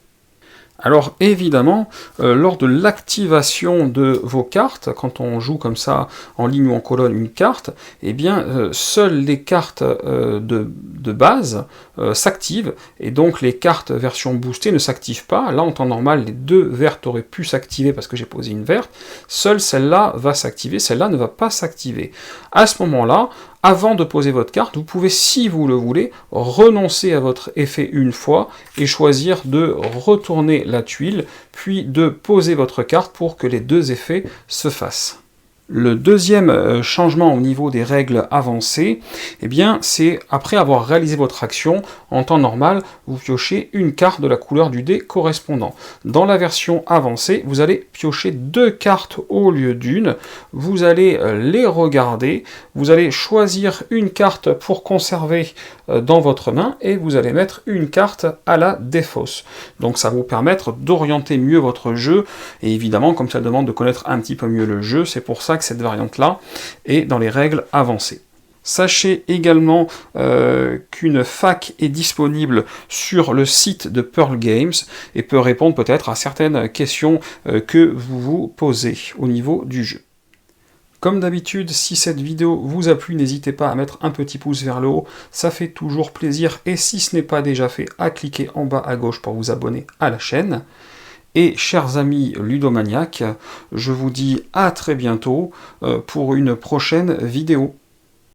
Alors évidemment, lors de l'activation de vos cartes, quand on joue comme ça en ligne ou en colonne une carte, eh bien seules les cartes de base s'activent, et donc les cartes version boostée ne s'activent pas. Là en temps normal, les 2 vertes auraient pu s'activer parce que j'ai posé une verte, seule celle-là va s'activer, celle-là ne va pas s'activer. À ce moment-là, avant de poser votre carte, vous pouvez, si vous le voulez, renoncer à votre effet une fois et choisir de retourner la tuile, puis de poser votre carte pour que les 2 effets se fassent. Le deuxième changement au niveau des règles avancées, eh bien, c'est après avoir réalisé votre action, en temps normal, vous piochez une carte de la couleur du dé correspondant. Dans la version avancée, vous allez piocher 2 cartes au lieu d'une, vous allez les regarder, vous allez choisir une carte pour conserver dans votre main, et vous allez mettre une carte à la défausse. Donc ça va vous permettre d'orienter mieux votre jeu, et évidemment, comme ça demande de connaître un petit peu mieux le jeu, c'est pour ça que cette variante-là est dans les règles avancées. Sachez également qu'une FAQ est disponible sur le site de Pearl Games et peut répondre peut-être à certaines questions que vous vous posez au niveau du jeu. Comme d'habitude, si cette vidéo vous a plu, n'hésitez pas à mettre un petit pouce vers le haut, ça fait toujours plaisir, et si ce n'est pas déjà fait, à cliquer en bas à gauche pour vous abonner à la chaîne. Et chers amis ludomaniaques, je vous dis à très bientôt pour une prochaine vidéo.